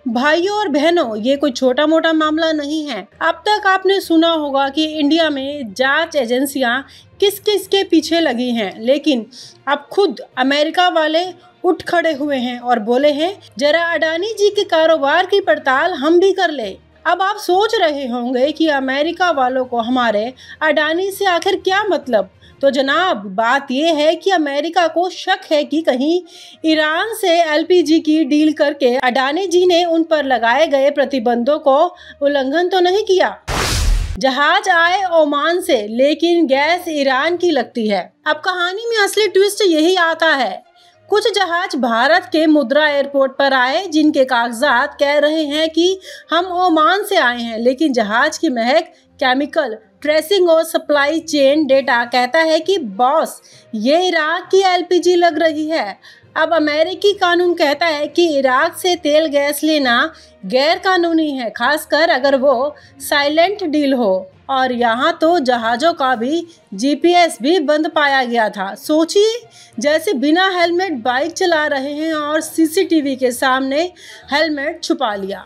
भाइयों और बहनों, ये कोई छोटा मोटा मामला नहीं है। अब तक आपने सुना होगा कि इंडिया में जांच एजेंसियां किस किस के पीछे लगी हैं, लेकिन अब खुद अमेरिका वाले उठ खड़े हुए हैं और बोले हैं जरा अडानी जी के कारोबार की पड़ताल हम भी कर ले। अब आप सोच रहे होंगे कि अमेरिका वालों को हमारे अडानी से आखिर क्या मतलब। तो जनाब, बात यह है कि अमेरिका को शक है कि कहीं ईरान से एलपीजी की डील करके अडानी जी ने उन पर लगाए गए प्रतिबंधों को उल्लंघन तो नहीं किया। जहाज आए ओमान से, लेकिन गैस ईरान की लगती है। अब कहानी में असली ट्विस्ट यही आता है। कुछ जहाज भारत के मुद्रा एयरपोर्ट पर आए, जिनके कागजात कह रहे हैं कि हम ओमान से आए हैं, लेकिन जहाज की महक, केमिकल ट्रेसिंग और सप्लाई चेन डेटा कहता है कि बॉस, ये इराक की एलपीजी लग रही है। अब अमेरिकी कानून कहता है कि इराक से तेल गैस लेना गैर कानूनी है, खासकर अगर वो साइलेंट डील हो। और यहाँ तो जहाज़ों का भी जीपीएस भी बंद पाया गया था। सोचिए, जैसे बिना हेलमेट बाइक चला रहे हैं और सीसीटीवी के सामने हेलमेट छुपा लिया।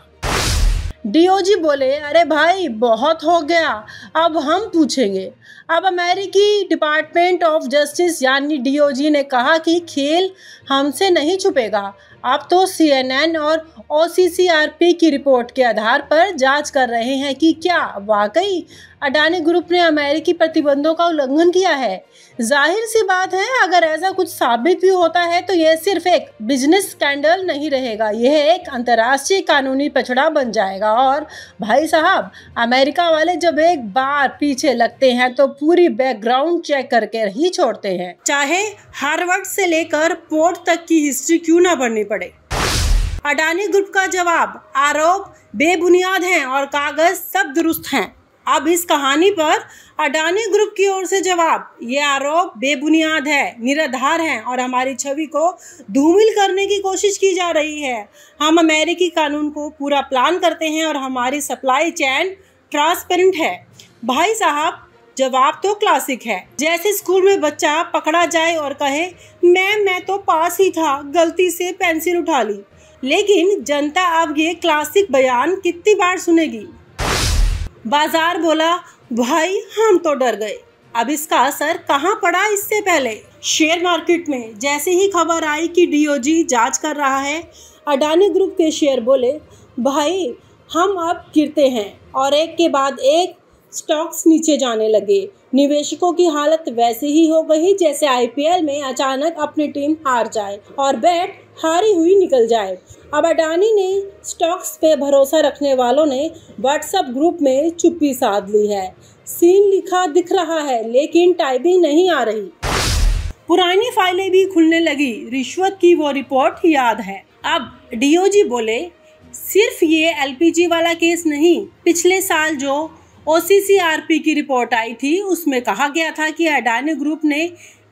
डीओजी बोले, अरे भाई बहुत हो गया, अब हम पूछेंगे। अब अमेरिकी डिपार्टमेंट ऑफ जस्टिस यानी डीओजी ने कहा कि खेल हमसे नहीं छुपेगा। अब तो सीएनएन और ओसीसीआरपी की रिपोर्ट के आधार पर जांच कर रहे हैं कि क्या वाकई अडानी ग्रुप ने अमेरिकी प्रतिबंधों का उल्लंघन किया है। जाहिर सी बात है, अगर ऐसा कुछ साबित भी होता है तो यह सिर्फ एक बिजनेस स्कैंडल नहीं रहेगा, यह एक अंतर्राष्ट्रीय कानूनी पछड़ा बन जाएगा। और भाई साहब, अमेरिका वाले जब एक बार पीछे लगते हैं तो पूरी बैकग्राउंड चेक करके ही छोड़ते हैं, चाहे हार्वर्ड से लेकर पोर्ट तक की हिस्ट्री क्यों ना पढ़नी पड़े। अडानी ग्रुप का जवाब, आरोप बेबुनियाद हैं और कागज सब दुरुस्त हैं। अब इस कहानी पर अडानी ग्रुप की ओर से जवाब, ये आरोप बेबुनियाद है, निराधार हैं और हमारी छवि को धूमिल करने की कोशिश की जा रही है। हम अमेरिकी कानून को पूरा प्लान करते हैं और हमारी सप्लाई चेन ट्रांसपेरेंट है। भाई साहब, जवाब तो क्लासिक है, जैसे स्कूल में बच्चा पकड़ा जाए और कहे मैम मैं तो पास ही था, गलती से पेंसिल उठा ली। लेकिन जनता अब ये क्लासिक बयान कितनी बार सुनेगी। बाजार बोला, भाई हम तो डर गए। अब इसका असर कहाँ पड़ा इससे पहले? शेयर मार्केट में जैसे ही खबर आई कि डीओजी जांच कर रहा है, अडानी ग्रुप के शेयर बोले, भाई हम अब गिरते हैं। और एक के बाद एक स्टॉक्स नीचे जाने लगे। निवेशकों की हालत वैसे ही हो गई जैसे आईपीएल में अचानक अपनी टीम हार जाए और बैट हारी हुई निकल जाए। अब अडानी ने स्टॉक्स पे भरोसा रखने वालों ने व्हाट्सएप ग्रुप में चुप्पी साध ली है। सीन लिखा दिख रहा है, लेकिन टाइपिंग नहीं आ रही। पुरानी फाइलें भी खुलने लगी, रिश्वत की वो रिपोर्ट याद है। अब डीओजी बोले, सिर्फ ये एलपीजी वाला केस नहीं, पिछले साल जो ओसीसीआरपी की रिपोर्ट आई थी उसमें कहा गया था कि अडानी ग्रुप ने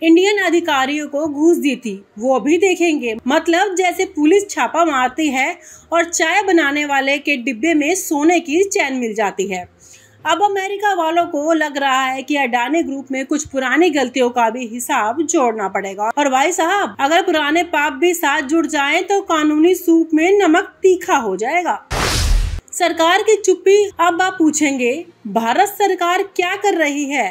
इंडियन अधिकारियों को घूस दी थी, वो भी देखेंगे। मतलब जैसे पुलिस छापा मारती है और चाय बनाने वाले के डिब्बे में सोने की चैन मिल जाती है। अब अमेरिका वालों को लग रहा है कि अडानी ग्रुप में कुछ पुरानी गलतियों का भी हिसाब जोड़ना पड़ेगा। और भाई साहब, अगर पुराने पाप भी साथ जुड़ जाएं तो कानूनी सूप में नमक तीखा हो जाएगा। सरकार की चुप्पी। अब आप पूछेंगे भारत सरकार क्या कर रही है,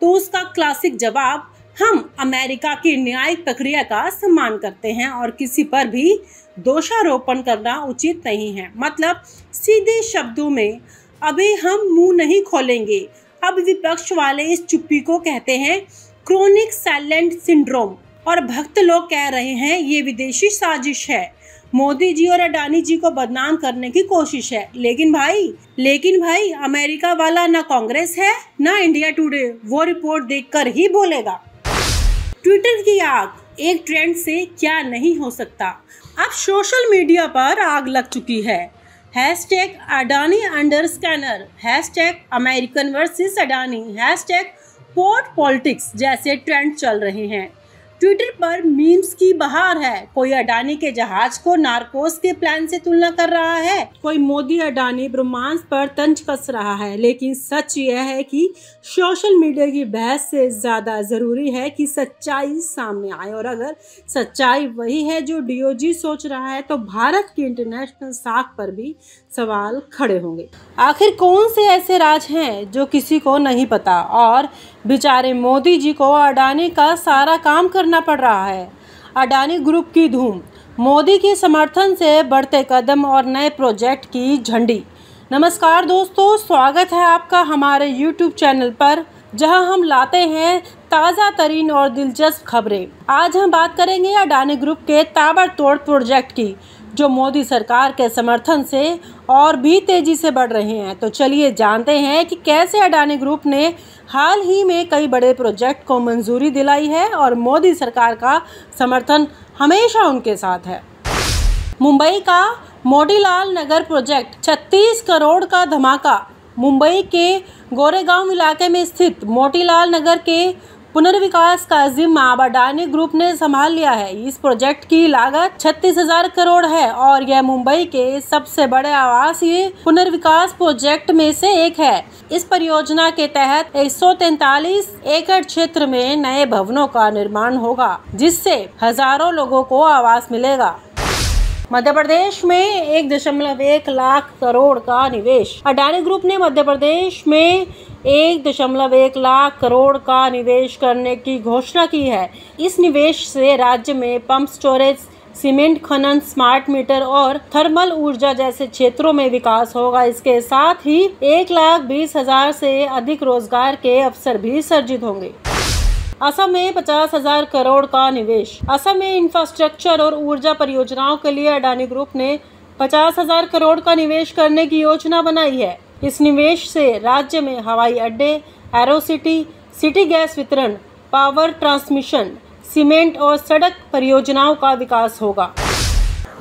तो उसका क्लासिक जवाब, हम अमेरिका की न्यायिक प्रक्रिया का सम्मान करते हैं और किसी पर भी दोषारोपण करना उचित नहीं है। मतलब सीधे शब्दों में, अभी हम मुंह नहीं खोलेंगे। अब विपक्ष वाले इस चुप्पी को कहते हैं क्रोनिक साइलेंट सिंड्रोम और भक्त लोग कह रहे हैं ये विदेशी साजिश है, मोदी जी और अडानी जी को बदनाम करने की कोशिश है। लेकिन भाई अमेरिका वाला ना कांग्रेस है ना इंडिया टुडे, वो रिपोर्ट देखकर ही बोलेगा। ट्विटर की आग, एक ट्रेंड से क्या नहीं हो सकता। अब सोशल मीडिया पर आग लग चुकी है। Hashtag Adani under scanner, hashtag American versus Adani, hashtag port politics जैसे ट्रेंड चल रहे हैं। ट्विटर पर मीम्स की बहार है। कोई अडानी के जहाज को नार्कोस के प्लान से तुलना कर रहा है, कोई मोदी अडानी ब्रह्मांड पर तंज कस रहा है। लेकिन सच यह है कि सोशल मीडिया की बहस से ज्यादा जरूरी है कि सच्चाई सामने आए, और अगर सच्चाई वही है जो डीओजी सोच रहा है तो भारत की इंटरनेशनल साख पर भी सवाल खड़े होंगे। आखिर कौन से ऐसे राज हैं जो किसी को नहीं पता, और बेचारे मोदी जी को अडानी का सारा काम करना पड़ रहा है। अडानी ग्रुप की धूम, मोदी के समर्थन से बढ़ते कदम और नए प्रोजेक्ट की झंडी। नमस्कार दोस्तों, स्वागत है आपका हमारे YouTube चैनल पर, जहां हम लाते हैं ताज़ा तरीन और दिलचस्प खबरें। आज हम बात करेंगे अडानी ग्रुप के ताबड़तोड़ प्रोजेक्ट की, जो मोदी सरकार के समर्थन से और भी तेजी से बढ़ रहे हैं। तो चलिए जानते हैं कि कैसे अडानी ग्रुप ने हाल ही में कई बड़े प्रोजेक्ट को मंजूरी दिलाई है और मोदी सरकार का समर्थन हमेशा उनके साथ है। मुंबई का मोतीलाल नगर प्रोजेक्ट 36 करोड़ का धमाका। मुंबई के गोरेगांव इलाके में स्थित मोतीलाल नगर के पुनर्विकास का जिम्मा अब अडानी ग्रुप ने संभाल लिया है। इस प्रोजेक्ट की लागत 36,000 करोड़ है और यह मुंबई के सबसे बड़े आवासीय पुनर्विकास प्रोजेक्ट में से एक है। इस परियोजना के तहत 143 एकड़ क्षेत्र में नए भवनों का निर्माण होगा, जिससे हजारों लोगों को आवास मिलेगा। मध्य प्रदेश में 1.1 लाख करोड़ का निवेश। अडानी ग्रुप ने मध्य प्रदेश में 1.1 लाख करोड़ का निवेश करने की घोषणा की है। इस निवेश से राज्य में पंप स्टोरेज, सीमेंट खनन, स्मार्ट मीटर और थर्मल ऊर्जा जैसे क्षेत्रों में विकास होगा। इसके साथ ही 1,20,000 से अधिक रोजगार के अवसर भी सृजित होंगे। असम में 50,000 करोड़ का निवेश। असम में इंफ्रास्ट्रक्चर और ऊर्जा परियोजनाओं के लिए अडानी ग्रुप ने 50,000 करोड़ का निवेश करने की योजना बनाई है। इस निवेश से राज्य में हवाई अड्डे, एरो सिटी गैस वितरण, पावर ट्रांसमिशन, सीमेंट और सड़क परियोजनाओं का विकास होगा।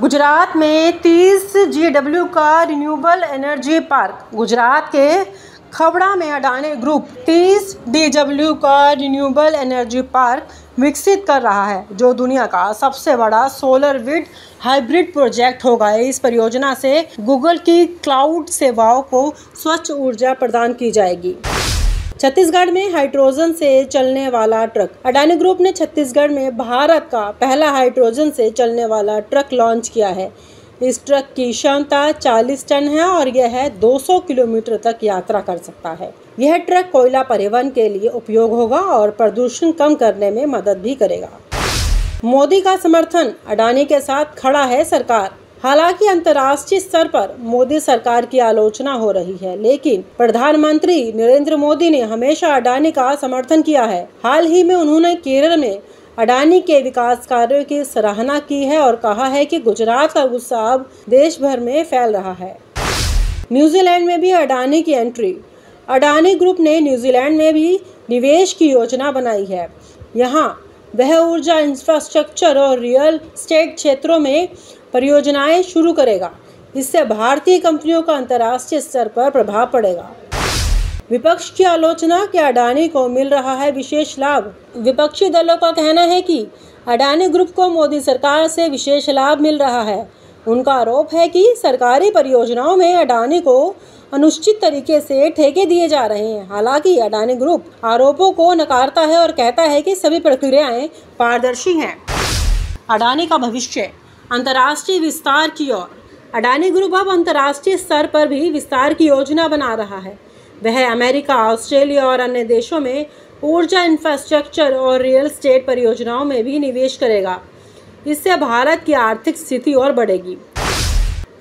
गुजरात में 30 GW का रिन्यूएबल एनर्जी पार्क। गुजरात के खवड़ा में अडानी ग्रुप 30 GW का रिन्यूएबल एनर्जी पार्क विकसित कर रहा है, जो दुनिया का सबसे बड़ा सोलर विंड हाइब्रिड प्रोजेक्ट होगा। इस परियोजना से गूगल की क्लाउड सेवाओं को स्वच्छ ऊर्जा प्रदान की जाएगी। छत्तीसगढ़ में हाइड्रोजन से चलने वाला ट्रक। अडानी ग्रुप ने छत्तीसगढ़ में भारत का पहला हाइड्रोजन से चलने वाला ट्रक लॉन्च किया है। इस ट्रक की क्षमता 40 टन है और यह 200 किलोमीटर तक यात्रा कर सकता है। यह ट्रक कोयला परिवहन के लिए उपयोग होगा और प्रदूषण कम करने में मदद भी करेगा। मोदी का समर्थन, अडानी के साथ खड़ा है सरकार। हालांकि अंतर्राष्ट्रीय स्तर पर मोदी सरकार की आलोचना हो रही है, लेकिन प्रधानमंत्री नरेंद्र मोदी ने हमेशा अडानी का समर्थन किया है। हाल ही में उन्होंने केरल में अडानी के विकास कार्यों की सराहना की है और कहा है कि गुजरात का गुस्सा अब देश भर में फैल रहा है। न्यूजीलैंड में भी अडानी की एंट्री। अडानी ग्रुप ने न्यूजीलैंड में भी निवेश की योजना बनाई है। यहाँ वह ऊर्जा, इंफ्रास्ट्रक्चर और रियल एस्टेट क्षेत्रों में परियोजनाएं शुरू करेगा। इससे भारतीय कंपनियों का अंतर्राष्ट्रीय स्तर पर प्रभाव पड़ेगा। विपक्ष की आलोचना कि अडानी को मिल रहा है विशेष लाभ। विपक्षी दलों का कहना है कि अडानी ग्रुप को मोदी सरकार से विशेष लाभ मिल रहा है। उनका आरोप है कि सरकारी परियोजनाओं में अडानी को अनुचित तरीके से ठेके दिए जा रहे हैं। हालांकि अडानी ग्रुप आरोपों को नकारता है और कहता है कि सभी प्रक्रियाएं पारदर्शी हैं। अडानी का भविष्य, अंतर्राष्ट्रीय विस्तार की ओर। अडानी ग्रुप अब अंतर्राष्ट्रीय स्तर पर भी विस्तार की योजना बना रहा है। वह अमेरिका, ऑस्ट्रेलिया और अन्य देशों में ऊर्जा, इंफ्रास्ट्रक्चर और रियल एस्टेट परियोजनाओं में भी निवेश करेगा। इससे भारत की आर्थिक स्थिति और बढ़ेगी।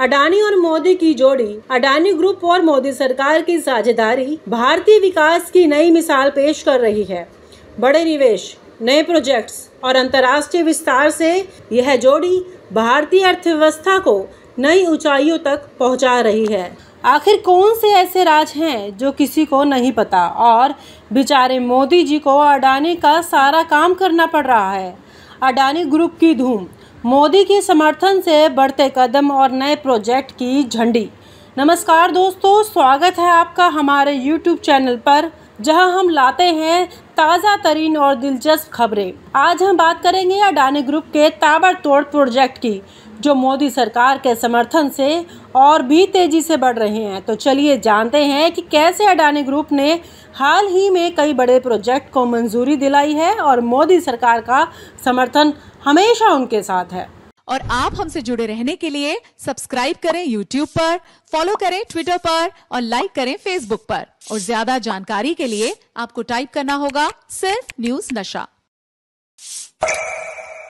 अडानी और मोदी की जोड़ी। अडानी ग्रुप और मोदी सरकार की साझेदारी भारतीय विकास की नई मिसाल पेश कर रही है। बड़े निवेश, नए प्रोजेक्ट्स और अंतर्राष्ट्रीय विस्तार से यह जोड़ी भारतीय अर्थव्यवस्था को नई ऊंचाइयों तक पहुंचा रही है। आखिर कौन से ऐसे राज हैं जो किसी को नहीं पता, और बेचारे मोदी जी को अडानी का सारा काम करना पड़ रहा है। अडानी ग्रुप की धूम, मोदी के समर्थन से बढ़ते कदम और नए प्रोजेक्ट की झंडी। नमस्कार दोस्तों, स्वागत है आपका हमारे YouTube चैनल पर, जहां हम लाते हैं ताज़ा तरीन और दिलचस्प खबरें। आज हम बात करेंगे अडानी ग्रुप के ताबड़तोड़ प्रोजेक्ट की, जो मोदी सरकार के समर्थन से और भी तेजी से बढ़ रहे हैं। तो चलिए जानते हैं कि कैसे अडानी ग्रुप ने हाल ही में कई बड़े प्रोजेक्ट को मंजूरी दिलाई है और मोदी सरकार का समर्थन हमेशा उनके साथ है। और आप हमसे जुड़े रहने के लिए सब्सक्राइब करें YouTube पर, फॉलो करें Twitter पर और लाइक करें Facebook पर। और ज्यादा जानकारी के लिए आपको टाइप करना होगा सिर्फ न्यूज़ नशा।